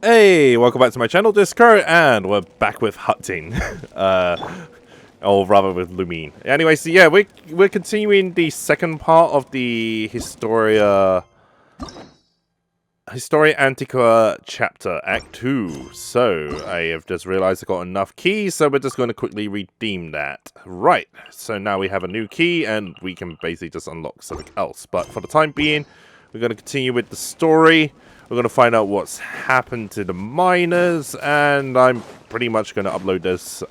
Hey, welcome back to my channel, this is Kuro, and we're back with hunting. Or rather with Lumine. Anyway, so yeah, we're continuing the second part of the Historia Antiqua chapter, Act 2. So, I have just realized I got enough keys, so we're just going to quickly redeem that. Right, so now we have a new key, and we can basically just unlock something else. But for the time being, we're going to continue with the story. We're going to find out what's happened to the miners, and I'm pretty much going to upload this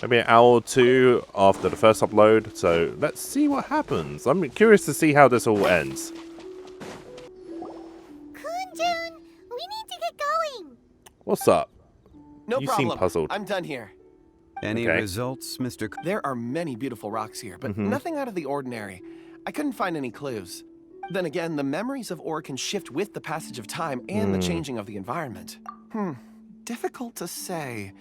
maybe an hour or two after the first upload. So let's see what happens. I'm curious to see how this all ends. Kunjun, we need to get going. What's up? No you problem. seem puzzled. I'm done here. Any Okay. results, Mr. There are many beautiful rocks here, but nothing out of the ordinary. I couldn't find any clues. Then again, the memories of ore can shift with the passage of time and the changing of the environment. Difficult to say.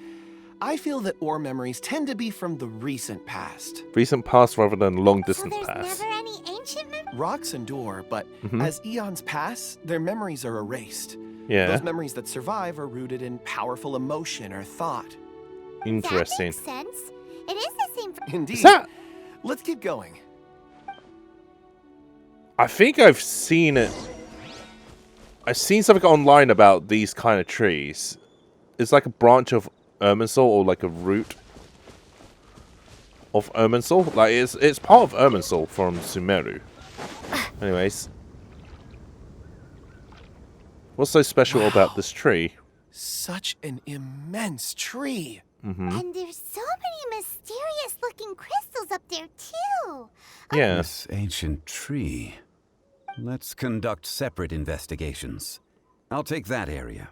I feel that ore memories tend to be from the recent past. Recent past rather than long distance So there's past. never any ancient memories? Rocks endure, but as eons pass, their memories are erased. Yeah, Those memories that survive are rooted in powerful emotion or thought. interesting. That makes sense. It is the same for... Indeed. Is that? Let's keep going. I think I've seen it. I've seen something online about these kind of trees. It's like a branch of Irminsul, or like a root of Irminsul. Like it's part of Irminsul from Sumeru. Anyways, what's so special about this tree? Such an immense tree. And there's so many mysterious looking crystals up there too. Yeah. This ancient tree. Let's conduct separate investigations. I'll take that area.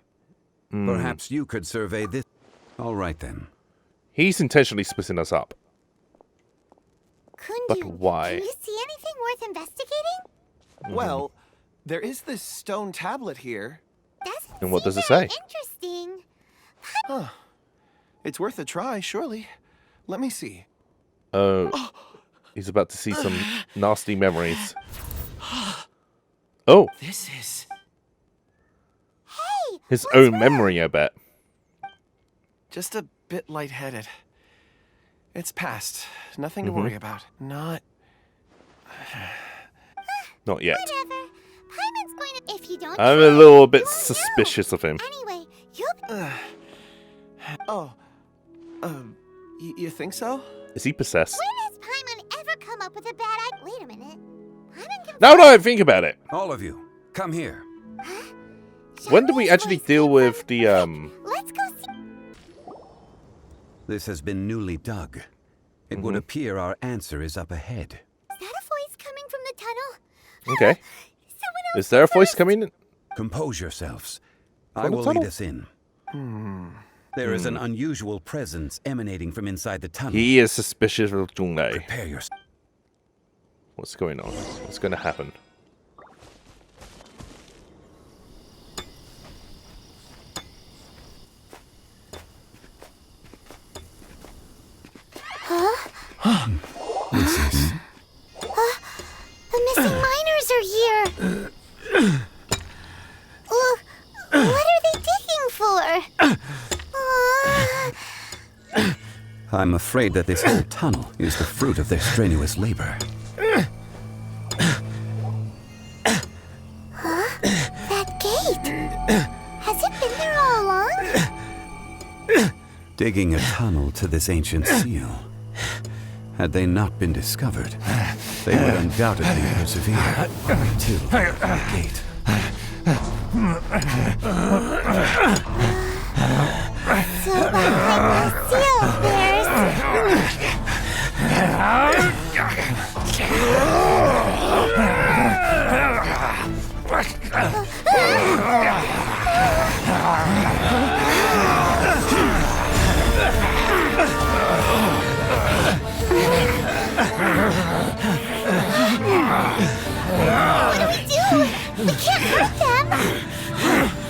Perhaps you could survey this. All right then. He's intentionally splitting us up. Kunjun, But why? Can you see anything worth investigating? Well, there is this stone tablet here. Doesn't And what seem does it very say? Interesting. Huh. It's worth a try, surely. Let me see. Oh, he's about to see some nasty memories. Oh, This is... Hey, his own memory, I bet. just a bit lightheaded. It's past. Nothing to worry about. Not yet. whatever. Paimon's going to... If you don't I'm try, a little bit you won't know. suspicious of him. Anyway, you'll... Oh. You think so? Is he possessed? When has Paimon ever come up with a bad idea? Wait a minute. Paimon can... No, think about it. All of you, come here. When did we Zhongli's actually voice deal came with from- the Let's go see... This has been newly dug. It would appear our answer is up ahead. Is that a voice coming from the tunnel? Okay. Someone else Is there a go voice first. coming in? Compose yourselves. I From the will tunnel? lead us in. There is an unusual presence emanating from inside the tunnel. He is suspicious of Zhongli. Prepare yourself. What's going on? What's going to happen? This is... The missing miners are here. What are they digging for? I'm afraid that this whole tunnel is the fruit of their strenuous labor. That gate. Has it been there all along? Digging a tunnel to this ancient seal. Had they not been discovered, they would undoubtedly persevere until the gate. So behind the seal, there's... What do we do? We can't hurt them.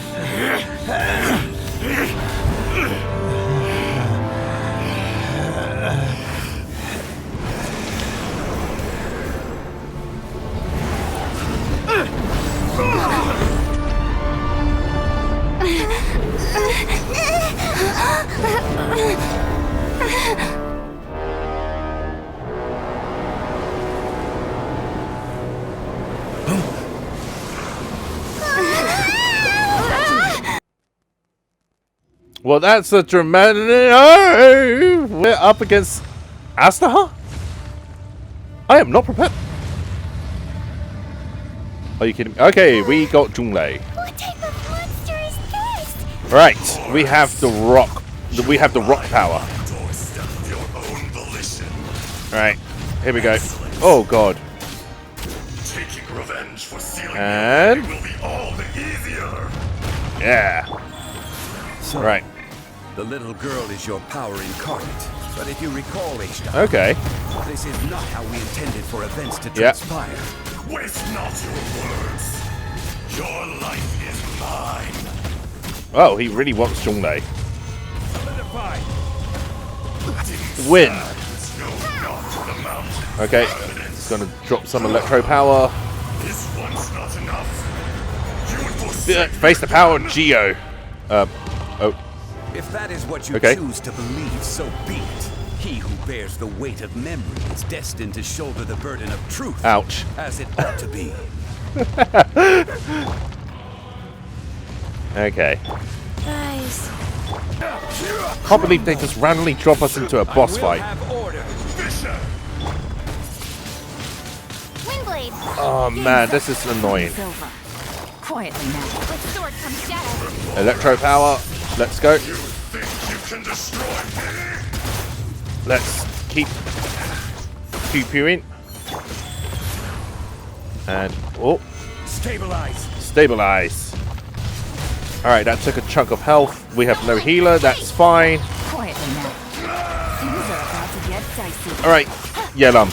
Well, that's a dramatic... Oh, we're up against Astaha? I am not prepared. Are you kidding me? Okay, we got Zhongli. What type of monster is this? Right, we have the rock. We have the rock power. Alright, here we go. Oh god. Taking revenge for sealing And will be all the easier. yeah. So, Right. the little girl is your power incarnate. But if you recall, Ishtar, Okay. this is not how we intended for events to Yeah. transpire. Waste not your words. Your life is mine. Oh, he really wants Zhongli. Solidify! Win. No, not to the mountain. Okay. It's gonna drop some electro power. This one's not enough. You would forsake Face the power of Geo. Oh. If that is what you Okay. choose to believe, so be it. He who bears the weight of memory is destined to shoulder the burden of truth. Ouch. As it ought to be. Okay. Guys. Can't believe they just randomly drop us into a boss We'll fight. have order. Windblade. Oh man, this is annoying. It's over. Quietly now. With sword comes shadow. Electro power. Let's go. You think you can destroy me? Let's keep in. And oh, Stabilize. stabilize. All right, that took a chunk of health. We have no healer. That's fine. Quietly now. Things are about to get dicey. All right, Yelam.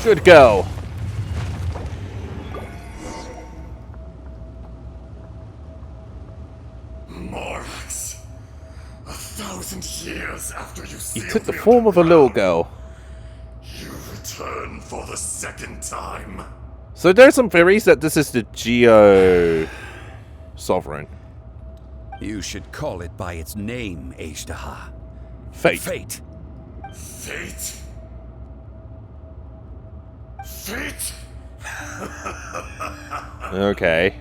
Good girl. Morax. 1,000 years after you He sealed took the me form of a little underground, girl. You return for the second time. So there's some theories that this is the Geo Sovereign. You should call it by its name, Ishtar. Fate. Fate. Fate? Fate? Okay.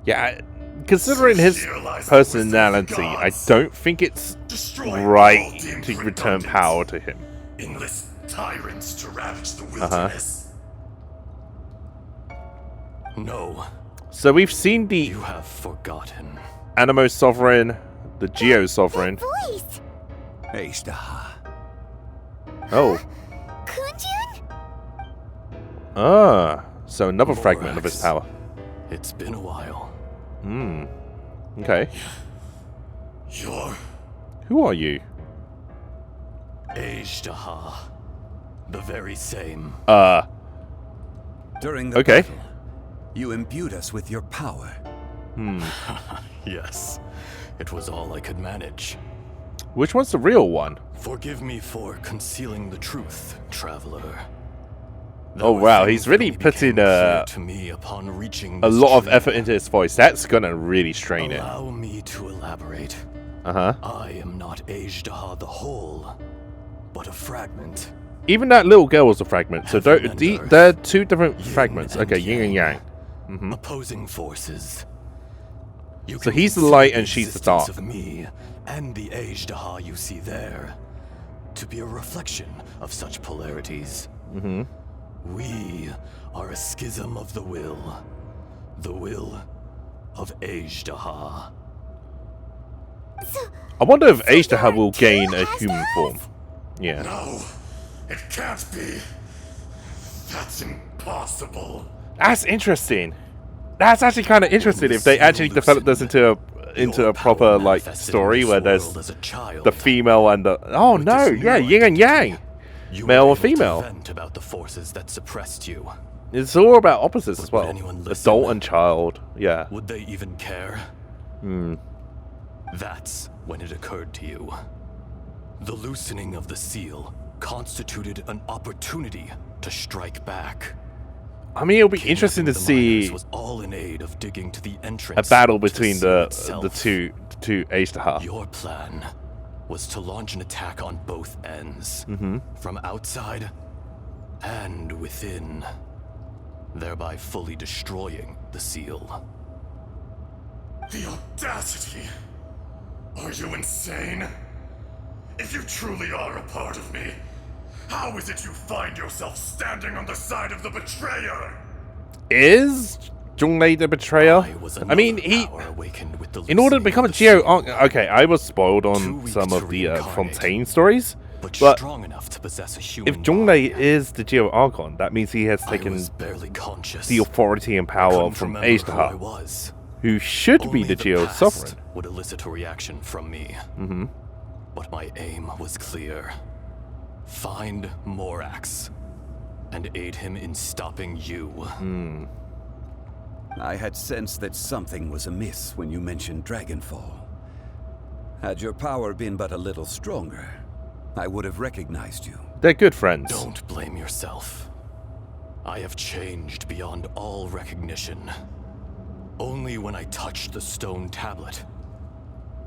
Yeah, considering his personality, I don't think it's Destroy right all deemed to return redundant. power to him. Enlist tyrants to ravage the wilderness. No, So we've seen the you have forgotten. Animo Sovereign, the Geo Sovereign. Voice. Ishtar. Oh. Kunjun? Ah. So another fragment of his Morax. power. It's been a while. Hmm. Okay. You're Who are you? Ishtar. The very same. During the Okay. battle, you imbued us with your power. Yes, it was all I could manage. Which one's the real one? Forgive me for concealing the truth, traveler. Oh, wow, he's really putting, to me upon reaching A this lot of tree. effort into his voice. That's gonna really strain it. Allow me to elaborate. Uh-huh. I am not Ishtar the whole, but a fragment. Even that little girl was a fragment. So Heaven don't, and the, earth. they're two different Yin fragments. and Okay, yin and yang. Opposing forces. You So can he's the consider light and she's the existence dark. Of me and the Ishtar you see there to be a reflection of such polarities. We are a schism of the will of Ishtar. So, I wonder if there Ishtar are will two gain a human Astas? form. Yeah. No, it can't be. That's impossible. That's interesting. That's actually kind of interesting if they actually develop this into a proper like story where there's the female and the no, yeah, yin and yang, male and female. Vent about the forces that suppressed you. It's all about opposites as Would well. anyone listen? Adult and child. Yeah. Would they even care? That's when it occurred to you. The loosening of the seal constituted an opportunity to strike back. I mean, it'll be interesting to Kidnapping the miners see was all in aid of digging to the a entrance battle to the between seal the itself. two Ishtar. Your plan was to launch an attack on both ends, from outside and within, thereby fully destroying the seal. The audacity! Are you insane? If you truly are a part of me, how is it you find yourself standing on the side of the betrayer? Is Zhongli the betrayer? I mean, he... In order to become a Geo... Okay, I was spoiled on some of the Fontaine stories, but strong enough to possess a if human Zhongli body. is the Geo Archon, that means he has I taken was barely conscious. the authority and power Couldn't from remember who I Azhtahar, was. who should be Only the Geo past Sovereign. would elicit a reaction from me. But my aim was clear. Find Morax and aid him in stopping you. I had sensed that something was amiss when you mentioned Dragonfall. Had your power been but a little stronger, I would have recognized you. They're good friends. Don't blame yourself. I have changed beyond all recognition. Only when I touched the stone tablet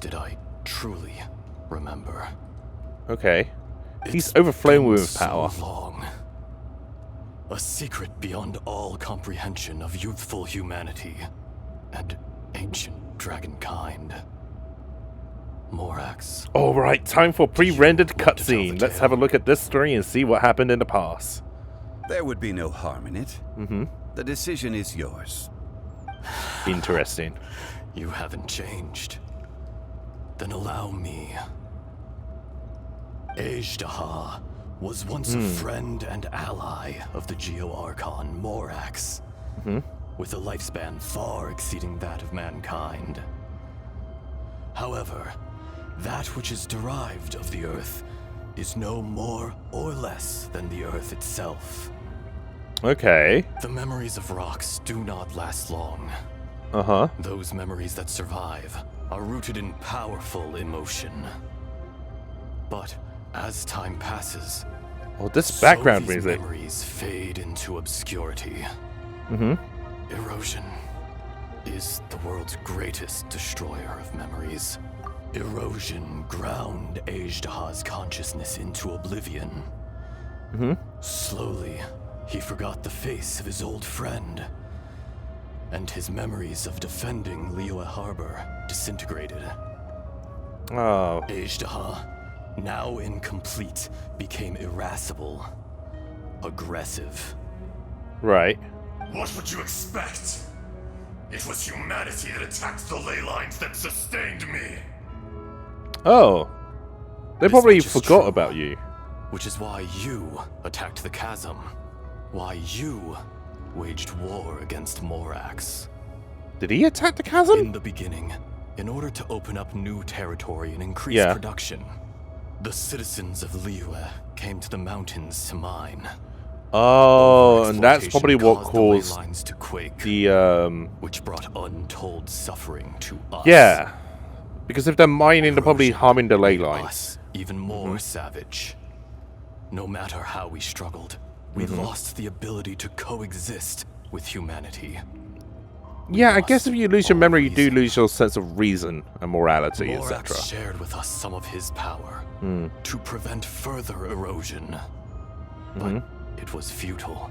did I truly remember. Okay. He's It's overflowing been with power. So long. A secret beyond all comprehension of youthful humanity and ancient dragonkind. Morax. Alright, time for pre-rendered Do you want to tell cutscene. the Let's have a tale? look at this story and see what happened in the past. There would be no harm in it. The decision is yours. Interesting. You haven't changed. Then allow me. Azhtahar was once a friend and ally of the Geo-Archon Morax, with a lifespan far exceeding that of mankind. However, that which is derived of the Earth is no more or less than the Earth itself. Okay. The memories of rocks do not last long. Uh-huh. Those memories that survive are rooted in powerful emotion. But as time passes, Well, this background so these music. memories fade into obscurity. Erosion is the world's greatest destroyer of memories. Erosion ground Azhtahar's consciousness into oblivion. Slowly, he forgot the face of his old friend, and his memories of defending Liyue Harbor disintegrated. Oh. Azhtahar, now incomplete, became irascible, aggressive. Right. What would you expect? It was humanity that attacked the ley lines that sustained me. Oh. They This probably much is forgot true. about you. Which is why you attacked the chasm. Why you waged war against Morax. Did he attack the chasm? In the beginning, in order to open up new territory and increase Yeah. production, the citizens of Liyue came to the mountains to mine. Oh, and that's Overexploitation probably what caused the ley caused lines to quake, the, which brought untold suffering to us. Yeah. Because if they're mining, they're probably Erosion harming the ley made lines. us even more savage. No matter how we struggled, we lost the ability to coexist with humanity. Yeah, I lost guess if you lose your all memory, you do reason. lose your sense of reason and morality, Morax etc. shared with us some of his power to prevent further erosion. But it was futile.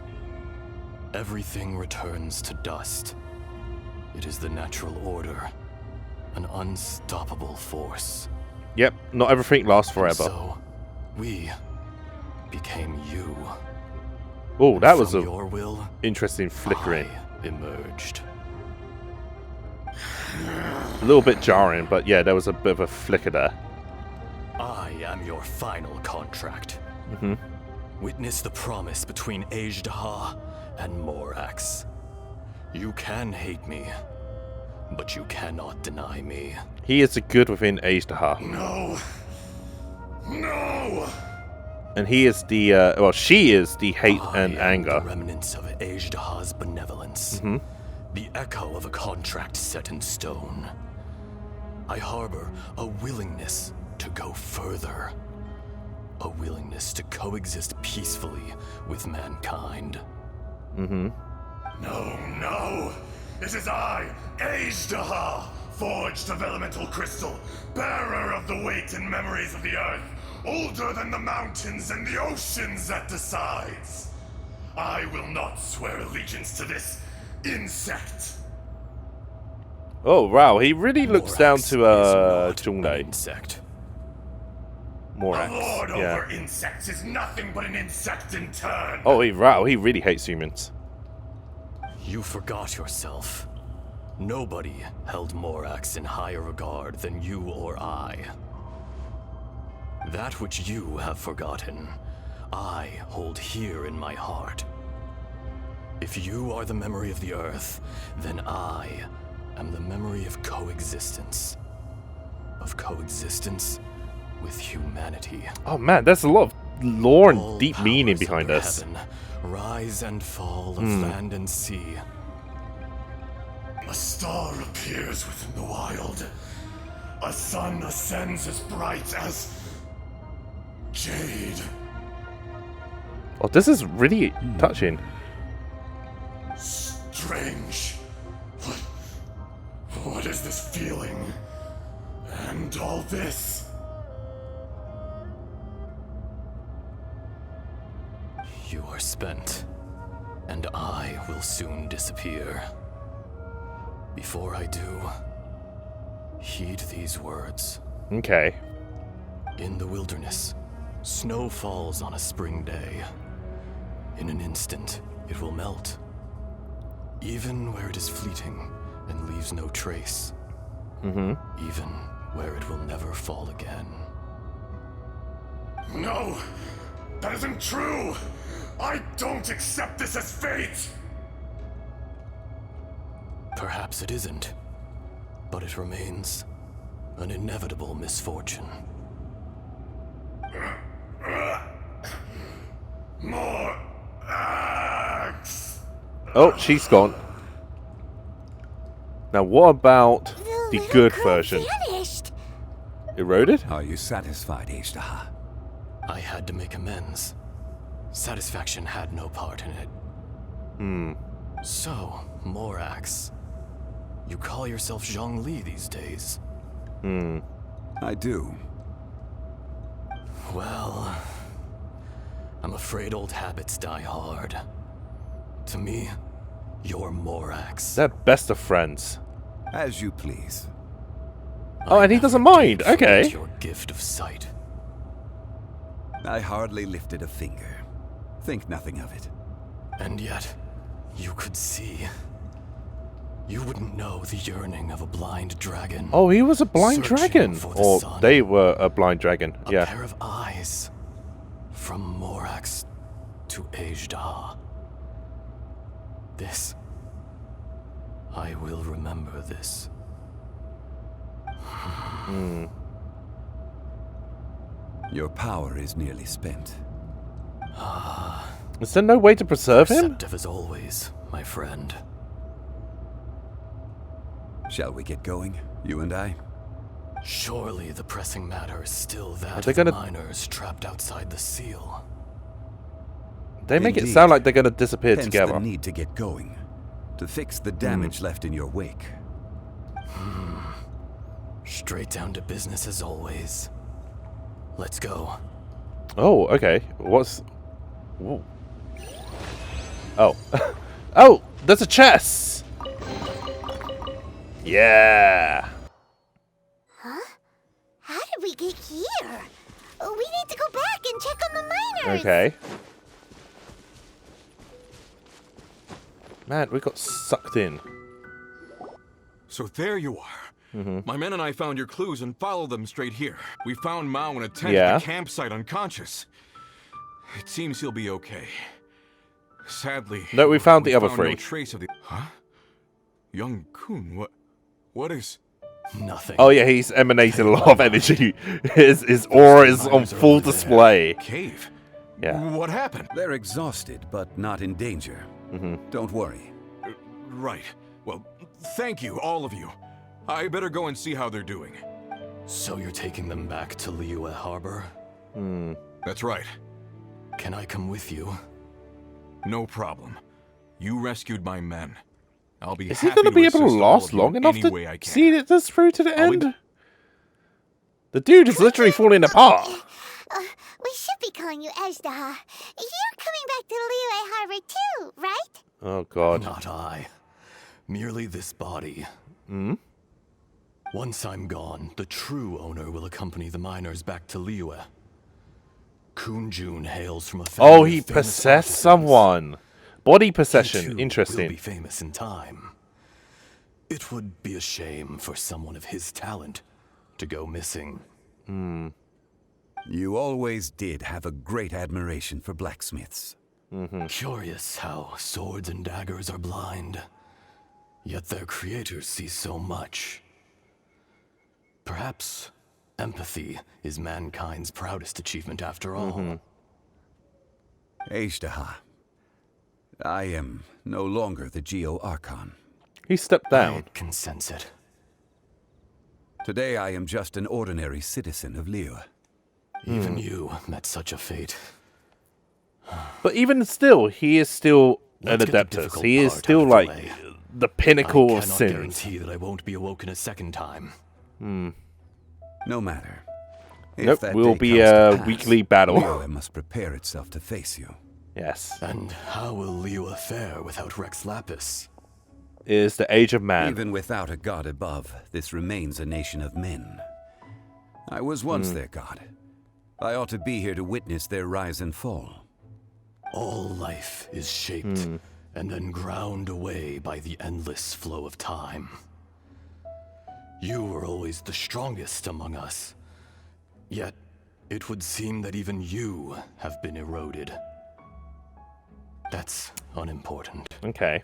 Everything returns to dust. It is the natural order, an unstoppable force. Yep, not everything lasts forever. So, we became you. Oh, that was From a your will, interesting flickering. I emerged. A little bit jarring, but yeah, there was a bit of a flicker there. I am your final contract. Witness the promise between Azhtahar and Morax. You can hate me, but you cannot deny me. He is the good within Azhtahar. No. No! And he is the, well, she is the hate I and am anger. The remnants of Azhtahar's benevolence. The echo of a contract set in stone. I harbor a willingness to go further. A willingness to coexist peacefully with mankind. No, no! It is I, Azhtahar, forged of elemental crystal, bearer of the weight and memories of the earth, older than the mountains and the oceans that decides. I will not swear allegiance to this insect. Oh wow, he really looks down Morax to is not an Zhongli. insect. A Morax. lord Yeah. over insects is nothing but an insect in turn. Oh, he really hates humans. You forgot yourself. Nobody held Morax in higher regard than you or I. That which you have forgotten, I hold here in my heart. If you are the memory of the Earth, then I am the memory of coexistence. Of coexistence with humanity. Oh man, there's a lot of lore and All deep meaning powers behind under this. heaven, rise and fall of land and sea. A star appears within the wild. A sun ascends as bright as jade. Oh, this is really touching. Strange. What is this feeling? And all this? You are spent, and I will soon disappear. Before I do, heed these words. Okay. In the wilderness, snow falls on a spring day. In an instant, it will melt. Even where it is fleeting and leaves no trace. Even where it will never fall again. No! That isn't true! I don't accept this as fate! Perhaps it isn't, but it remains an inevitable misfortune. More axe! Oh, she's gone. Now, what about the little good girl version? vanished. Eroded? Are you satisfied, Ishtaha? I had to make amends. Satisfaction had no part in it. So, Morax, you call yourself Zhongli these days? I do. Well, I'm afraid old habits die hard. To me, you're Morax. They're best of friends. As you please. Oh, and he doesn't mind. Okay. Your gift of sight. I hardly lifted a finger. Think nothing of it. And yet, you could see. You wouldn't know the yearning of a blind dragon. Oh, he was a blind Searching dragon. for the Or sun. they were a blind dragon. A Yeah. pair of eyes. From Morax to Ejda. This. I will remember this. Your power is nearly spent. Is there no way to preserve him? Perceptive as always, my friend. Shall we get going, you and I? Surely the pressing matter is still that they of the gonna- miners trapped outside the seal. They make it Indeed. sound like they're going to disappear Hence together. the need to get going. To fix the damage left in your wake. Straight down to business as always. Let's go. Oh, okay. What's... Whoa. Oh. Oh, there's a chest! Yeah! Huh? How did we get here? We need to go back and check on the miners. Okay. Man, we got sucked in. So there you are. My men and I found your clues and followed them straight here. We found Mao in a tent Yeah. at the campsite unconscious. It seems he'll be okay. Sadly, No, we found the other no three. trace of the. Huh? Young Kun, what is? Nothing. Oh yeah, he's emanating a lot of energy. His aura is on Miners are full over there. display. Cave? Yeah. What happened? They're exhausted, but not in danger. Don't worry. Right. Well, thank you, all of you. I better go and see how they're doing. So you're taking them back to Liyue Harbor? That's right. Can I come with you? No problem. You rescued my men. I'll be Is he happy going to be able to assist all last of you long enough any to way I can. see this through to the I'll be- end? The dude is literally falling apart. We should be calling you Ejda. You're coming back to Liyue Harbor too, right? Oh god. Not I. Merely this body. Once I'm gone, the true owner will accompany the miners back to Liyue. Kunjun hails from a family Oh, of he famous possessed artisans. Body He possession. too will Interesting. be famous in time. It would be a shame for someone of his talent to go missing. You always did have a great admiration for blacksmiths. Curious how swords and daggers are blind, yet their creators see so much. Perhaps empathy is mankind's proudest achievement after all. Ejdaha, I am no longer the Geo-Archon. He stepped down. I can sense it. Today I am just an ordinary citizen of Liyue. Even you met such a fate. But even still, he is still an Let's get the Adeptus. difficult He is part still out of the like way. the I pinnacle of cannot sins. guarantee that I won't be awoken a second time. No matter. If Nope, that will day be comes to a pass, weekly battle. Liyue must prepare itself to face you. Yes. And how will Liyue fare without Rex Lapis? It is the age of man. Even without a god above, this remains a nation of men. I was once their god. I ought to be here to witness their rise and fall. All life is shaped and then ground away by the endless flow of time. You were always the strongest among us. Yet, it would seem that even you have been eroded. That's unimportant. Okay.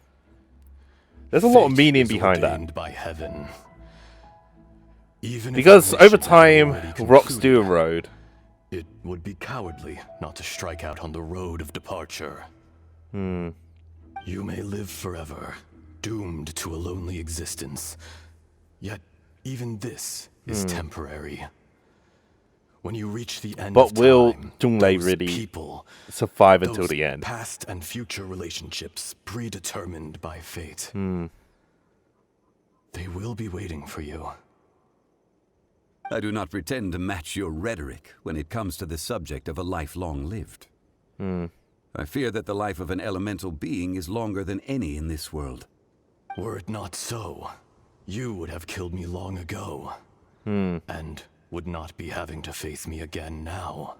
There's a lot of Fate meaning is behind that. ordained by heaven. Even if Because our mission over had time, already rocks do concluded, erode. it would be cowardly not to strike out on the road of departure. You may live forever, doomed to a lonely existence. Yet, even this is temporary. When you reach the end But of will time, Zhongli those really people, Survive until those the end. past and future relationships predetermined by fate, they will be waiting for you. I do not pretend to match your rhetoric when it comes to the subject of a life long lived. I fear that the life of an elemental being is longer than any in this world. Were it not so, you would have killed me long ago, and would not be having to face me again now.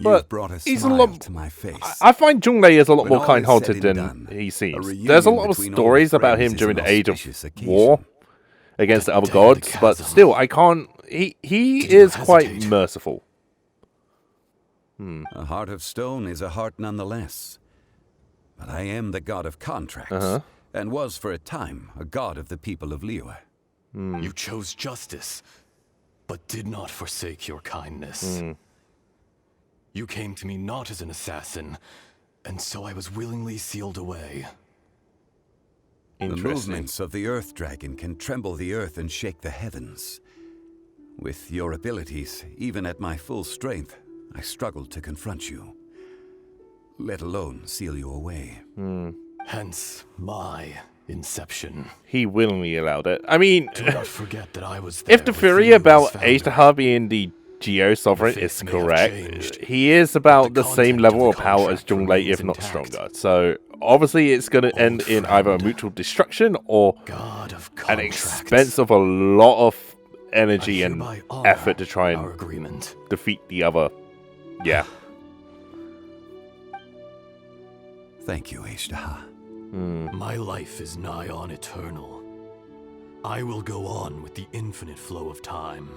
But You've brought a he's a smile lot- to my face. I find Zhongli is a lot When more all is kind-hearted said and than done, he a seems. reunion There's a lot of between old stories about friends him is during an the Age of auspicious War occasion. against the other day of the gods, but chasm. still, I can't... He Did you is quite hesitate? merciful. A heart of stone is a heart nonetheless. But I am the god of contracts, and was for a time a god of the people of Liyue. You chose justice, but did not forsake your kindness. You came to me not as an assassin, and so I was willingly sealed away. The Interesting. movements of the Earth Dragon can tremble the earth and shake the heavens. With your abilities, even at my full strength, I struggled to confront you. Let alone seal you away. Hence my inception. He willingly allowed it. I mean, Do not forget that I was there if the with theory you as about founder. Ejdaha being the Geo-Sovereign The is fates may have correct, changed, he is about but the the same content level of of the power as contract Zhongli, if remains not intact. stronger. So, obviously, it's going to end in either a friend. mutual destruction or God of an contracts. expense of a lot of I energy and hereby honor effort to try our and agreement. defeat the other. Yeah. Thank you, Ejdaha. My life is nigh on eternal. I will go on with the infinite flow of time.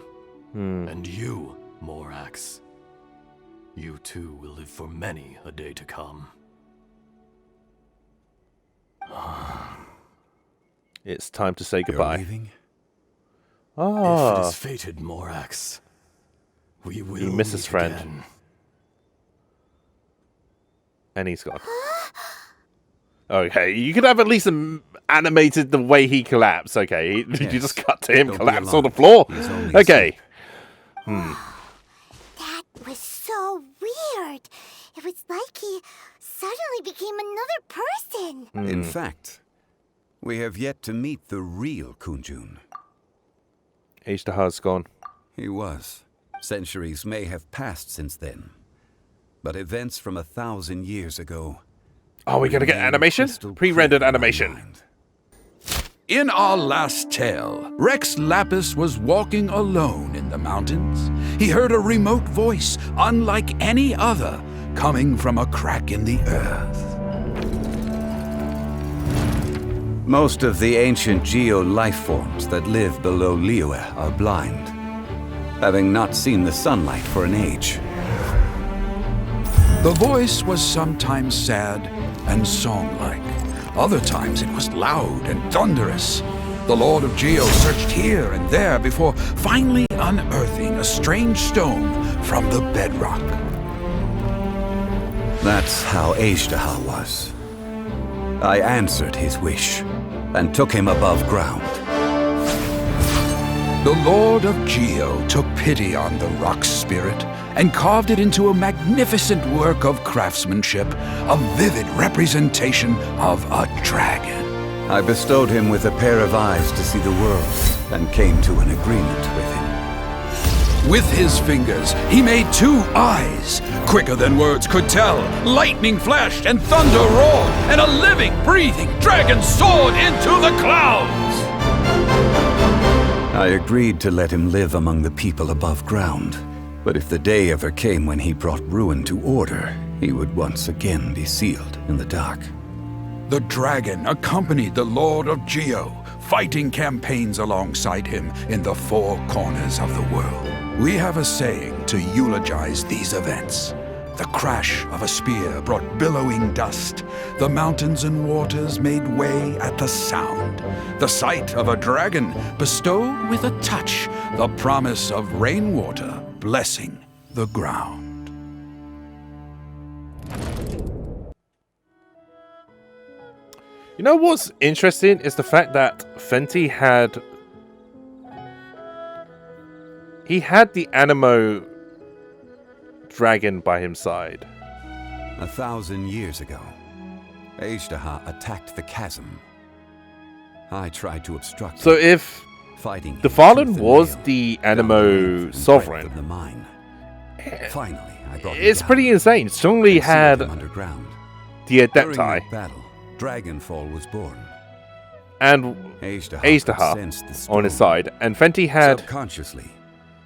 And you, Morax, you too will live for many a day to come. It's time to say You're goodbye. leaving? If it Ah, is fated, Morax, we will He misses meet friend. again. and he's gone. Okay, you could have at least animated the way he collapsed. Okay, you Yes. just cut to him Don't be collapse on the alarmed. floor. He's only Okay. That was so weird. It was like he suddenly became another person. In fact, we have yet to meet the real Kunjun. Ejdaha's gone. He was. Centuries may have passed since then. But events from 1,000 years ago... Oh, we're gonna get remain animation? crystal Pre-rendered clear in my animation. mind. In our last tale, Rex Lapis was walking alone in the mountains. He heard a remote voice, unlike any other, coming from a crack in the earth. Most of the ancient Geo life forms that live below Liyue are blind, having not seen the sunlight for an age. The voice was sometimes sad and song-like. Other times it was loud and thunderous. The Lord of Geo searched here and there before finally unearthing a strange stone from the bedrock. That's how Azhdaha was. I answered his wish and took him above ground. The Lord of Geo took pity on the rock spirit and carved it into a magnificent work of craftsmanship, a vivid representation of a dragon. I bestowed him with a pair of eyes to see the world and came to an agreement with him. With his fingers, he made 2 eyes. Quicker than words could tell, lightning flashed and thunder roared, and a living, breathing dragon soared into the clouds. I agreed to let him live among the people above ground. But if the day ever came when he brought ruin to order, he would once again be sealed in the dark. The dragon accompanied the Lord of Geo, fighting campaigns alongside him in the 4 corners of the world. We have a saying to eulogize these events. The crash of a spear brought billowing dust. The mountains and waters made way at the sound. The sight of a dragon bestowed with a touch the promise of rainwater blessing the ground. You know what's interesting is the fact that Fenty had... He had the Anemo dragon by his side. 1,000 years ago, Azhdaha attacked the chasm. I tried to obstruct So him, if fighting the him Fallen tooth and was nail, the down the length Anemo and sovereign, breadth of the mine. Finally, I brought him it's down pretty insane. Zhongli and sealed had him underground. the During Adepti that battle, Dragonfall was born. and Azhdaha Azhdaha sensed the on his storm. side, and Fenty had Subconsciously,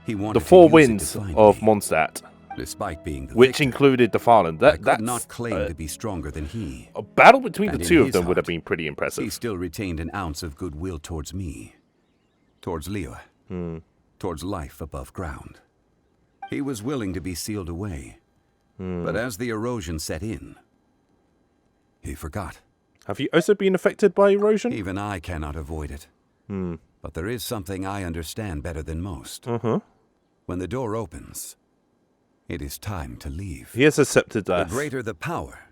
he wanted the to 4 use it winds to find of me. Mondstadt, Despite being the which victor, included the Fallen. I could That's not claim to be stronger than he. a battle between And the in 2 of his them would have heart, been pretty He impressive. still retained an ounce of goodwill towards me, towards Liyue, towards life above ground. He was willing to be sealed away, but as the erosion set in, he forgot. Have you also been affected by erosion? Even I cannot avoid it. But there is something I understand better than most. When the door opens, it is time to leave. He has accepted The that. greater the power,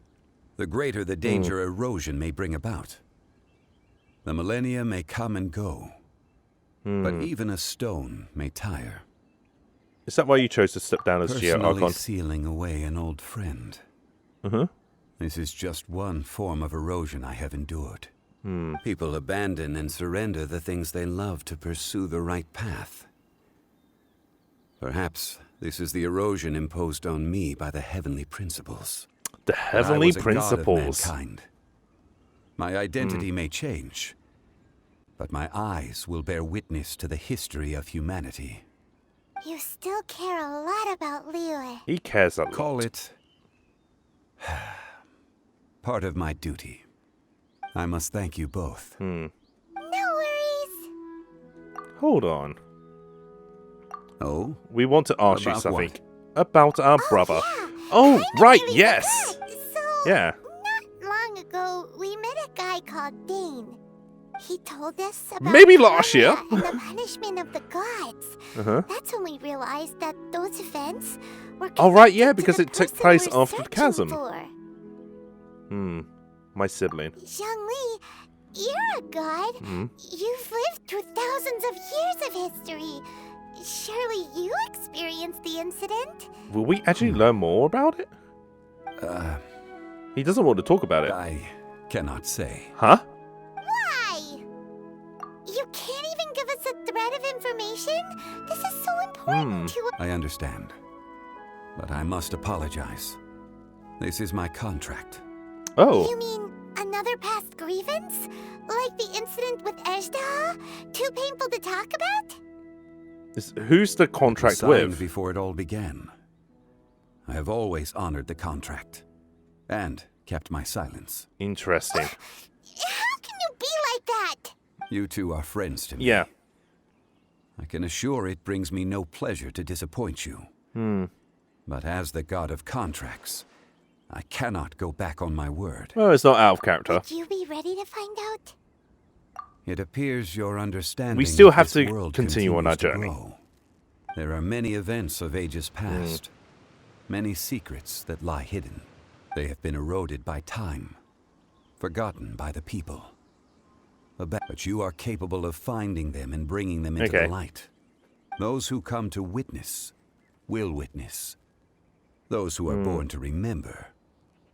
the greater the danger erosion may bring about. The millennia may come and go, but even a stone may tire. Is that why you chose to step down as Personally Geo-Archon? sealing away an old friend. This is just one form of erosion I have endured. People abandon and surrender the things they love to pursue the right path. Perhaps this is the erosion imposed on me by the heavenly principles. The heavenly I was a god of principles. mankind. My identity may change, but my eyes will bear witness to the history of humanity. You still care a lot about Liyue. He cares a lot. Call it part of my duty. I must thank you both. No worries. Hold on. Oh? We want to ask you About something. what? About our brother. Yeah. Oh, Kinda right, really yes. forgot. So, Yeah. not long ago, we met a guy called Dane. He told us about Maybe last year. karma and the punishment of the gods. Uh-huh. That's when we realized that those events were Oh, right, yeah, connected to because the it took person place we're after the searching chasm. for. My sibling. Zhongli, you're a god. You've lived through thousands of years of history. Surely you experienced the incident? Will we actually learn more about it? He doesn't want to talk about it. I cannot say. Huh? Why? You can't even give us a thread of information? This is so important to us. I understand. But I must apologize. This is my contract. Oh. You mean Another past grievance? Like the incident with Ejda? Too painful to talk about? Who's the contract Signed with? before it all began. I have always honored the contract. And kept my silence. Interesting. How can you be like that? You two are friends to me. Yeah. I can assure it brings me no pleasure to disappoint you. But as the god of contracts, I cannot go back on my word. Well, it's not out of character. Would you be ready to find out? It appears your understanding We still of have this to world continue on our continues to journey. grow. There are many events of ages past, many secrets that lie hidden. They have been eroded by time, forgotten by the people. But you are capable of finding them and bringing them into the light. Those who come to witness will witness. Those who are born to remember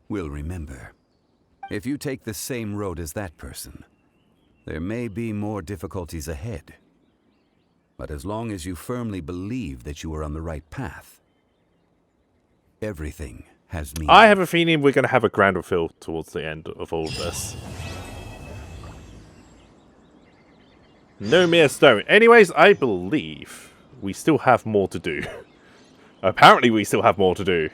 will remember. If you take the same road as that person, there may be more difficulties ahead. But as long as you firmly believe that you are on the right path, everything has meaning. I have a feeling we're going to have a grand reveal towards the end of all of this. No mere stone. Anyways, I believe we still have more to do. Apparently we still have more to do.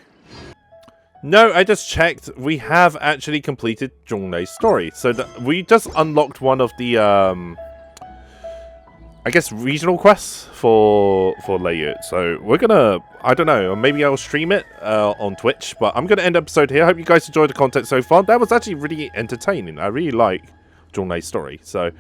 No, I just checked. We have actually completed Zhongli's story. So we just unlocked one of the, I guess, regional quests for Layut. So we're gonna, I don't know, maybe I'll stream it on Twitch. But I'm gonna end the episode here. I hope you guys enjoyed the content so far. That was actually really entertaining. I really like Zhongli's story. So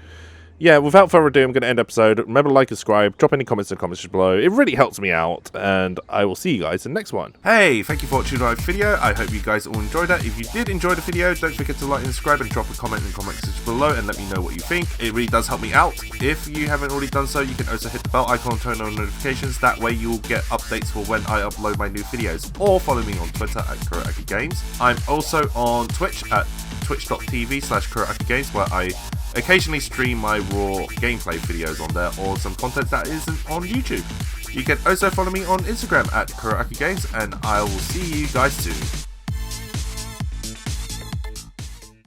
yeah, without further ado, I'm going to end the episode. Remember to like and subscribe, drop any comments in the comments below. It really helps me out, and I will see you guys in the next one. Hey, thank you for watching my video. I hope you guys all enjoyed that. If you did enjoy the video, don't forget to like and subscribe and drop a comment in the comment section below and let me know what you think. It really does help me out. If you haven't already done so, you can also hit the bell icon, turn on notifications. That way you'll get updates for when I upload my new videos. Or follow me on Twitter at KuroAkiGames. I'm also on Twitch at twitch.tv/KuroAkiGames, where I occasionally stream my raw gameplay videos on there, or some content that isn't on YouTube. You can also follow me on Instagram at KuroAkiGames, and I will see you guys soon.